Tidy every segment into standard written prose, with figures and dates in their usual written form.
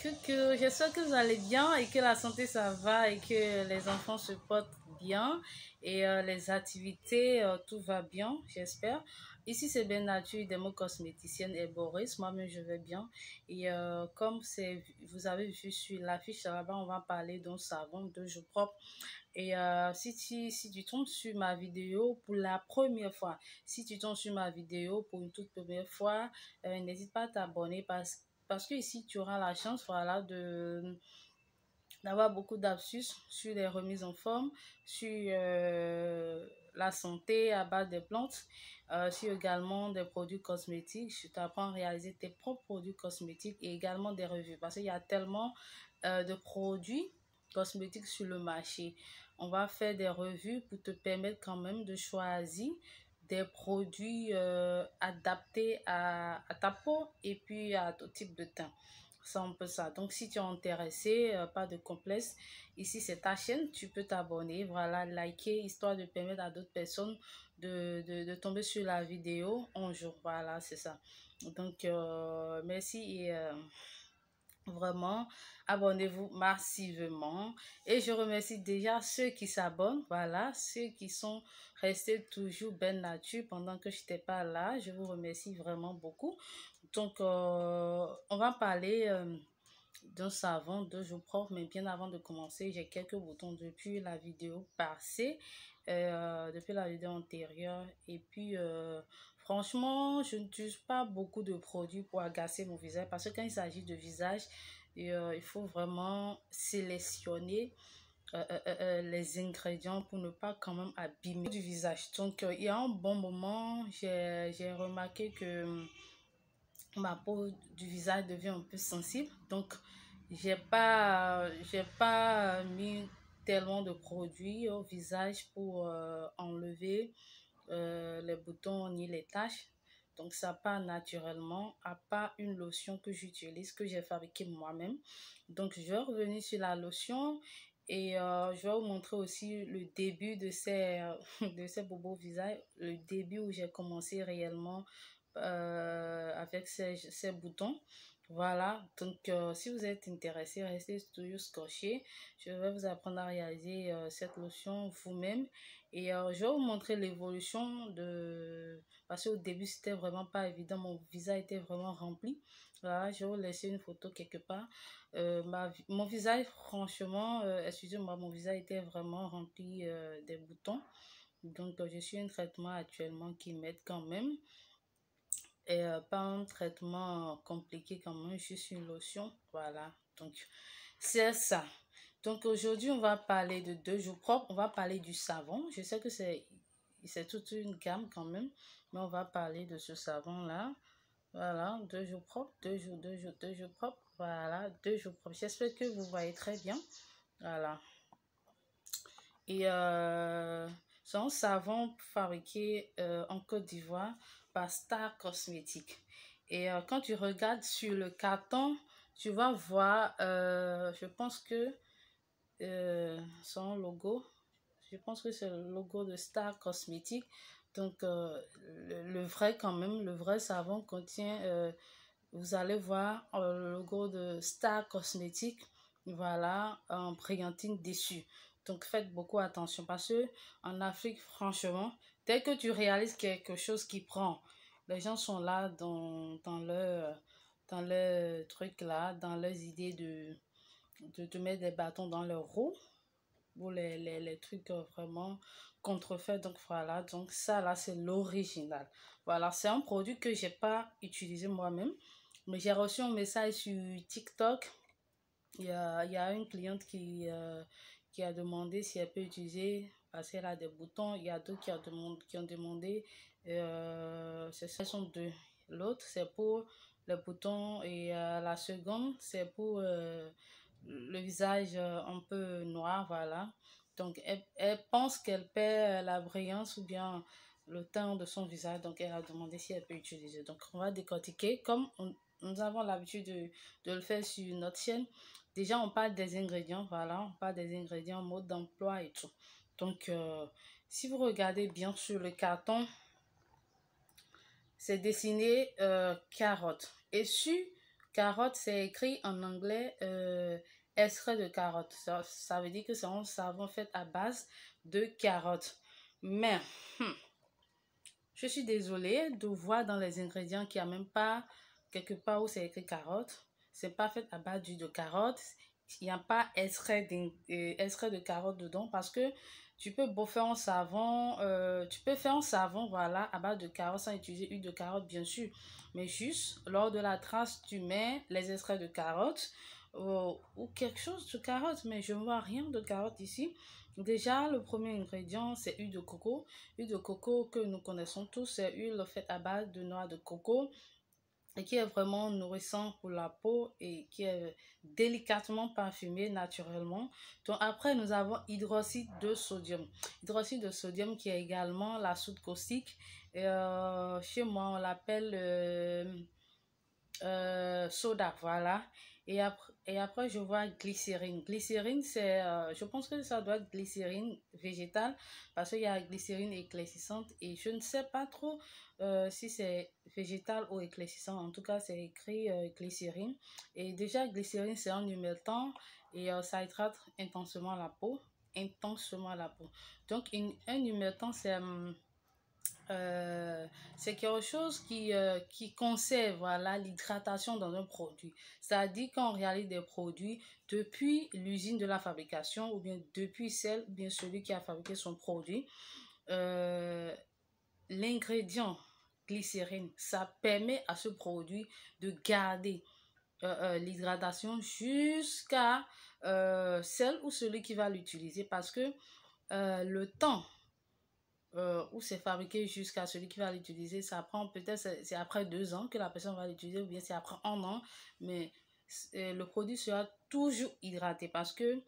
Coucou, j'espère que vous allez bien et que la santé ça va et que les enfants se portent bien et les activités, tout va bien, j'espère. Ici c'est Ben Nature, dermo-cosméticienne et Boris, moi-même je vais bien. Et comme vous avez vu sur l'affiche là-bas, on va parler d'un savon de jour propre. Et si tu tombes sur ma vidéo pour la première fois, si tu tombes sur ma vidéo pour une toute première fois, n'hésite pas à t'abonner parce que ici tu auras la chance, voilà, d'avoir beaucoup d'astuces sur les remises en forme, sur la santé à base des plantes, sur également des produits cosmétiques. Je t'apprends à réaliser tes propres produits cosmétiques et également des revues parce qu'il y a tellement de produits cosmétiques sur le marché. On va faire des revues pour te permettre quand même de choisir des produits adaptés à ta peau et puis à tout type de teint. C'est un peu ça. Donc, si tu es intéressé, pas de complexe. Ici, c'est ta chaîne. Tu peux t'abonner, voilà, liker, histoire de permettre à d'autres personnes de tomber sur la vidéo un jour. Voilà, c'est ça. Donc, merci et vraiment, abonnez-vous massivement. Et je remercie déjà ceux qui s'abonnent, voilà, ceux qui sont restés toujours Ben Nature pendant que je n'étais pas là. Je vous remercie vraiment beaucoup. Donc, on va parler d'un savon de jour propre, mais bien avant de commencer, j'ai quelques boutons depuis la vidéo passée, depuis la vidéo antérieure. Et puis, franchement, je n'utilise pas beaucoup de produits pour agacer mon visage parce que quand il s'agit de visage, il faut vraiment sélectionner les ingrédients pour ne pas quand même abîmer du visage. Donc, il y a un bon moment, j'ai remarqué que ma peau du visage devient un peu sensible. Donc, j'ai pas mis tellement de produits au visage pour enlever les boutons ni les taches. Donc, ça part naturellement, à part une lotion que j'utilise, que j'ai fabriquée moi-même. Donc, je vais revenir sur la lotion et je vais vous montrer aussi le début de de ces bobos visage, le début où j'ai commencé réellement avec ces boutons. Voilà, donc si vous êtes intéressé, restez toujours scotché. Je vais vous apprendre à réaliser cette lotion vous-même et je vais vous montrer l'évolution de... Parce qu'au début, c'était vraiment pas évident, mon visage était vraiment rempli. Voilà, je vais vous laisser une photo quelque part. Mon visage, franchement, excusez-moi, mon visage était vraiment rempli des boutons. Donc, je suis un traitement actuellement qui m'aide quand même. Et pas un traitement compliqué quand même, juste une lotion. Voilà, donc c'est ça. Donc aujourd'hui, on va parler de deux jours propres. On va parler du savon. Je sais que c'est toute une gamme quand même, mais on va parler de ce savon-là. Voilà, deux jours propres, deux jours propres. Voilà, deux jours propres. J'espère que vous voyez très bien. Voilà. Et c'est un savon fabriqué en Côte d'Ivoire par Star Cosmétiques. Et quand tu regardes sur le carton, tu vas voir, je pense que son logo, je pense que c'est le logo de Star Cosmétiques. Donc, le vrai quand même, le vrai savon contient, vous allez voir le logo de Star Cosmétiques, voilà, en brillantine dessus. Donc, faites beaucoup attention parce que en Afrique, franchement, dès que tu réalises quelque chose qui prend, les gens sont là dans leur truc là, dans leurs idées de te mettre des bâtons dans leurs roues ou les trucs vraiment contrefaits. Donc voilà, donc ça là c'est l'original. Voilà, c'est un produit que j'ai pas utilisé moi-même, mais j'ai reçu un message sur TikTok. Il y a une cliente qui a demandé si elle peut utiliser parce qu'elle a des boutons. Il y a d'autres qui ont demandé, ce sont deux. L'autre c'est pour les boutons et la seconde c'est pour le visage un peu noir, voilà. Donc, elle pense qu'elle perd la brillance ou bien le teint de son visage. Donc, elle a demandé si elle peut utiliser. Donc, on va décortiquer comme nous avons l'habitude de le faire sur notre chaîne. Déjà, on parle des ingrédients, voilà. On parle des ingrédients, mode d'emploi et tout. Donc, si vous regardez bien sur le carton, c'est dessiné carotte. Et sur Carotte, c'est écrit en anglais extrait de carotte. Ça veut dire que c'est un savon fait à base de carottes. Mais, hmm, je suis désolée de voir dans les ingrédients qu'il n'y a même pas quelque part où c'est écrit carotte. C'est pas fait à base d'huile de carotte. Il n'y a pas extrait de carotte dedans parce que tu peux beau faire un savon, tu peux faire un savon, voilà, à base de carotte sans utiliser huile de carotte, bien sûr. Mais juste, lors de la trace, tu mets les extraits de carotte ou quelque chose de carotte, mais je ne vois rien de carotte ici. Déjà, le premier ingrédient, c'est huile de coco. Huile de coco que nous connaissons tous, c'est huile faite à base de noix de coco et qui est vraiment nourrissant pour la peau et qui est délicatement parfumé naturellement. Donc après, nous avons hydroxyde de sodium. Hydroxyde de sodium qui est également la soude caustique. Et, chez moi, on l'appelle soda, voilà. Et après, je vois glycérine. Glycérine, c'est, je pense que ça doit être glycérine végétale parce qu'il y a glycérine éclaircissante et je ne sais pas trop si c'est végétal ou éclaircissant. En tout cas, c'est écrit glycérine. Et déjà, glycérine, c'est un humectant et ça hydrate intensément la peau. Intensément la peau. Donc, un humectant, c'est quelque chose qui conserve voilà, l'hydratation dans un produit. C'est-à-dire qu'on réalise des produits depuis l'usine de la fabrication ou bien depuis celle, ou bien celui qui a fabriqué son produit. Euh, L'ingrédient glycérine, ça permet à ce produit de garder l'hydratation jusqu'à celle ou celui qui va l'utiliser parce que le temps où c'est fabriqué jusqu'à celui qui va l'utiliser, ça prend peut-être, c'est après 2 ans que la personne va l'utiliser ou bien c'est après un an, mais le produit sera toujours hydraté parce que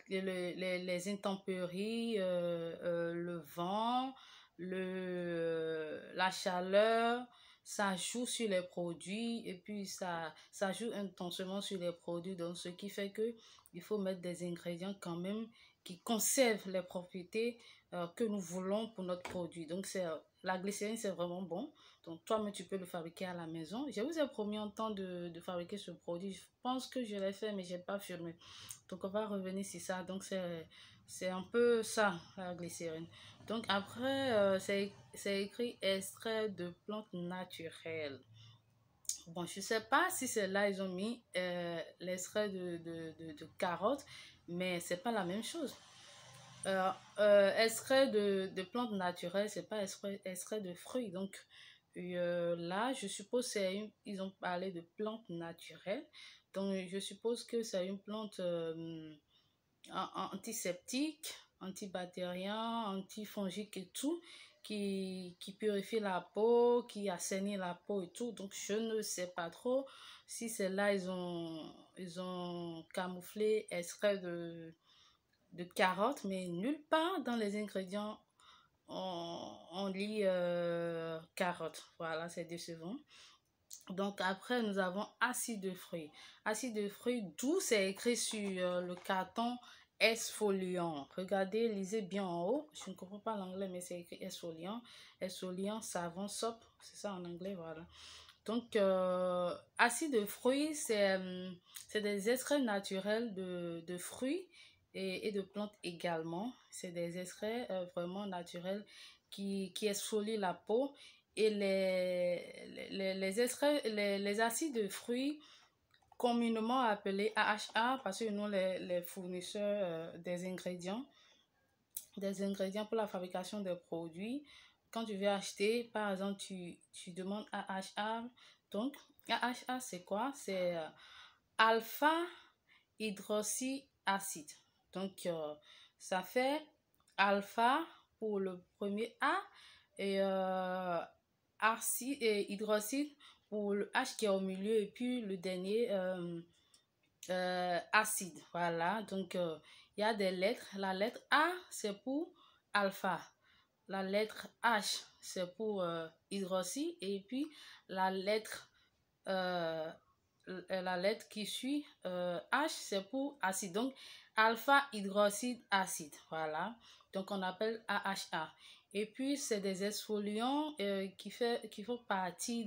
les intempéries, le vent, la chaleur, ça joue sur les produits et puis ça joue intensément sur les produits. Donc, ce qui fait que il faut mettre des ingrédients quand même qui conservent les propriétés que nous voulons pour notre produit. Donc, la glycérine, c'est vraiment bon. Donc, toi-même, tu peux le fabriquer à la maison. Je vous ai promis un temps de fabriquer ce produit. Je pense que je l'ai fait, mais je n'ai pas filmé. Donc, on va revenir sur ça. Donc, c'est un peu ça, la glycérine. Donc, après, c'est écrit extrait de plantes naturelles. Bon, je ne sais pas si c'est là ils ont mis l'extrait de carotte, mais c'est pas la même chose. Extrait de plantes naturelles, c'est pas extrait de fruits. Donc là, je suppose ils ont parlé de plantes naturelles. Donc je suppose que c'est une plante antiseptique, antibactérien, antifongique et tout, qui purifie la peau, qui assainit la peau et tout. Donc, je ne sais pas trop si c'est là, ils ont camouflé extrait de carottes, mais nulle part dans les ingrédients, on lit carottes. Voilà, c'est décevant. Donc après, nous avons acide de fruits. Acide de fruits, d'où c'est écrit sur le carton exfoliant. Regardez, lisez bien en haut. Je ne comprends pas l'anglais, mais c'est écrit exfoliant. Exfoliant, savon, soap. C'est ça en anglais, voilà. Donc, acide de fruits, c'est des extraits naturels de fruits et de plantes également. C'est des extraits vraiment naturels qui exfolient la peau. Et les extraits, les acides de fruits, communément appelés AHA, parce que nous, les fournisseurs des ingrédients pour la fabrication des produits, quand tu veux acheter, par exemple, tu demandes AHA. Donc, AHA, c'est quoi? C'est alpha hydroxyacide. Donc, ça fait alpha pour le premier A et hydroxyde pour le H qui est au milieu et puis le dernier acide. Voilà, donc il y a des lettres. La lettre A, c'est pour alpha. La lettre H, c'est pour hydroxyde. Et puis euh, la lettre qui suit H, c'est pour acide. Donc, alpha hydroxyde acide. Voilà. Donc, on appelle AHA. Et puis, c'est des exfoliants qui font partie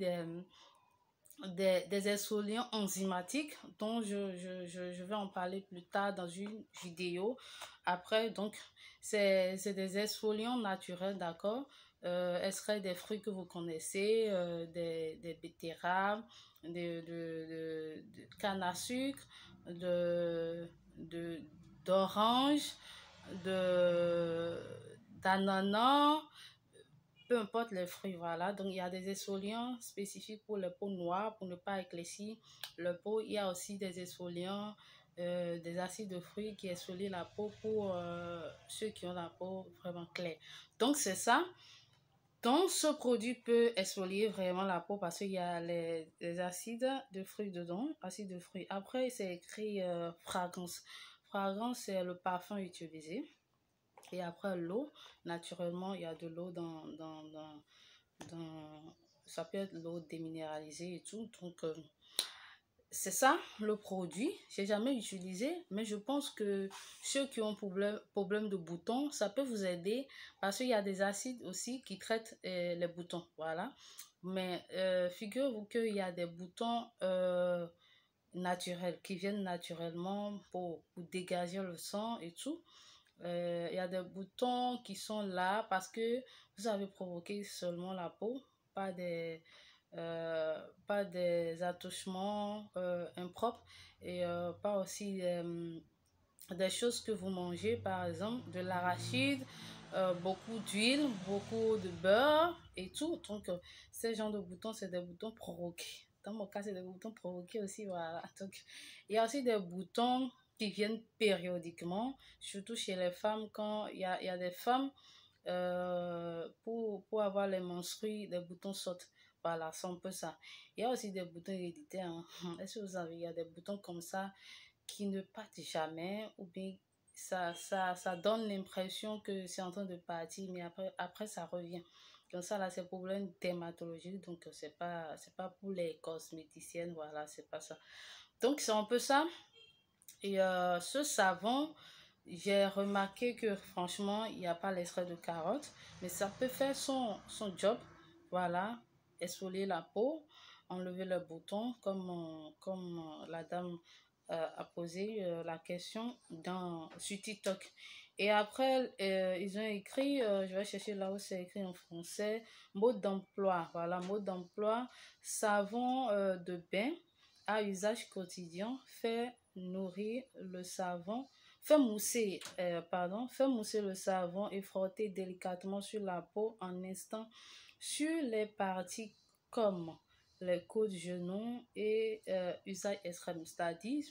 des exfoliants enzymatiques dont je vais en parler plus tard dans une vidéo. Après, donc, c'est des exfoliants naturels, d'accord? Extraits des fruits que vous connaissez, des betteraves, de canne à sucre, de, d'orange, de, d'ananas, peu importe les fruits, voilà. Donc, il y a des exfoliants spécifiques pour les peaux noires, pour ne pas éclaircir le peau. Il y a aussi des exfoliants, des acides de fruits qui exfolient la peau pour ceux qui ont la peau vraiment claire. Donc, c'est ça. Donc, ce produit peut exfolier vraiment la peau parce qu'il y a les acides de fruits dedans, acides de fruits. Après, c'est écrit fragrance. Fragrance, c'est le parfum utilisé. Et après, l'eau, naturellement, il y a de l'eau ça peut être l'eau déminéralisée et tout. Donc, c'est ça le produit. J'ai jamais utilisé, mais je pense que ceux qui ont problème de boutons, ça peut vous aider parce qu'il y a des acides aussi qui traitent les boutons. Voilà. Mais figurez-vous qu'il y a des boutons naturels qui viennent naturellement pour dégager le sang et tout. Il y a des boutons qui sont là parce que vous avez provoqué seulement la peau, pas des, pas des attouchements impropres et pas aussi des choses que vous mangez, par exemple de l'arachide, beaucoup d'huile, beaucoup de beurre et tout. Donc, ces genres de boutons, c'est des boutons provoqués. Dans mon cas, c'est des boutons provoqués aussi, voilà. Donc, il y a aussi des boutons qui viennent périodiquement, surtout chez les femmes, quand il y a des femmes, pour avoir les menstrues, les boutons sautent. Voilà, c'est un peu ça. Il y a aussi des boutons héréditaires. Hein. Est-ce que vous savez, il y a des boutons comme ça qui ne partent jamais ou bien ça donne l'impression que c'est en train de partir, mais après ça revient. Donc ça, là, c'est problème dermatologique, donc c'est pas pour les cosméticiennes, voilà, c'est pas ça. Donc c'est un peu ça. Et ce savon, j'ai remarqué que franchement, il n'y a pas l'extrait de carotte, mais ça peut faire son job. Voilà, exfolier la peau, enlever le bouton, comme la dame a posé la question sur TikTok. Et après, ils ont écrit, je vais chercher là où c'est écrit en français, mode d'emploi. Voilà, mode d'emploi, savon de bain à usage quotidien, fait nourrir le savon, fait mousser le savon et frotter délicatement sur la peau en instant sur les parties comme les côtes, genoux et usage extrême, c'est-à-dire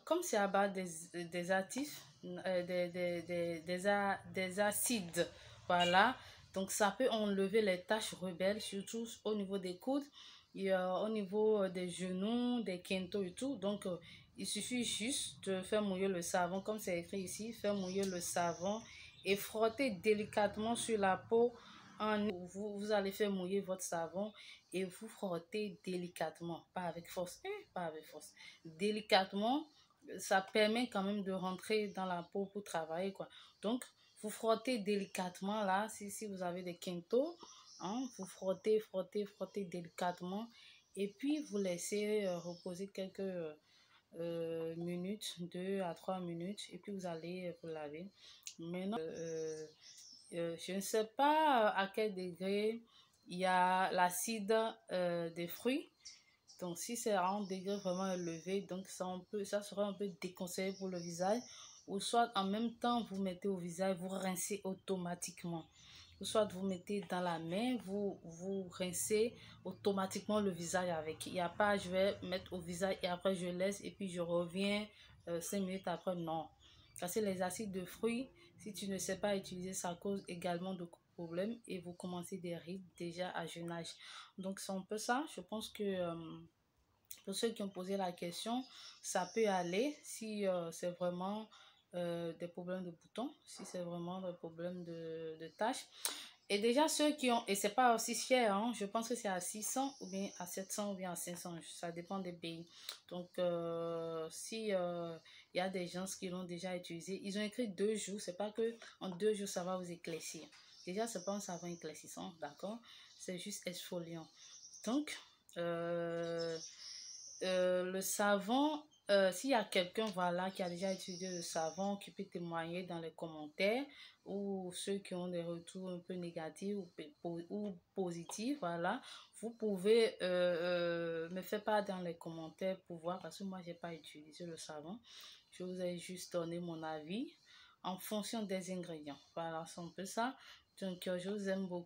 comme c'est à base des actifs, des acides, voilà. Donc ça peut enlever les taches rebelles, surtout au niveau des coudes, et au niveau des genoux, des quintos et tout. Donc il suffit juste de faire mouiller le savon, comme c'est écrit ici, faire mouiller le savon et frotter délicatement sur la peau. Vous allez faire mouiller votre savon et vous frottez délicatement, pas avec force, pas avec force, délicatement. Ça permet quand même de rentrer dans la peau pour travailler, quoi. Donc, vous frottez délicatement là, si vous avez des quintos, hein, vous frottez délicatement et puis vous laissez reposer quelques minutes, 2 à 3 minutes, et puis vous allez vous laver. Maintenant, je ne sais pas à quel degré il y a l'acide des fruits. Donc, si c'est à un degré vraiment élevé, donc ça serait un peu déconseillé pour le visage. Ou soit en même temps, vous mettez au visage, vous rincez automatiquement. Ou soit vous mettez dans la main, vous rincez automatiquement le visage avec. Il n'y a pas, je vais mettre au visage et après je laisse et puis je reviens 5 minutes après. Non. Parce que les acides de fruits, si tu ne sais pas utiliser, ça cause également de problèmes et vous commencez des rides déjà à jeune âge. Donc c'est un peu ça. Je pense que pour ceux qui ont posé la question, ça peut aller si c'est vraiment des problèmes de boutons, si c'est vraiment des problèmes de taches. Et déjà ceux qui ont, et c'est pas aussi cher, hein, je pense que c'est à 600 ou bien à 700 ou bien à 500, ça dépend des pays. Donc si il y a des gens qui l'ont déjà utilisé, ils ont écrit 2 jours, c'est pas que en 2 jours ça va vous éclaircir. Déjà c'est pas un savon éclaircissant, d'accord, c'est juste exfoliant. Donc, le savon, s'il y a quelqu'un voilà, qui a déjà utilisé le savon, qui peut témoigner dans les commentaires, ou ceux qui ont des retours un peu négatifs ou positifs, voilà, vous pouvez me faire part dans les commentaires pour voir, parce que moi, je n'ai pas utilisé le savon. Je vous ai juste donné mon avis en fonction des ingrédients. Voilà, c'est un peu ça. Donc, je vous aime beaucoup.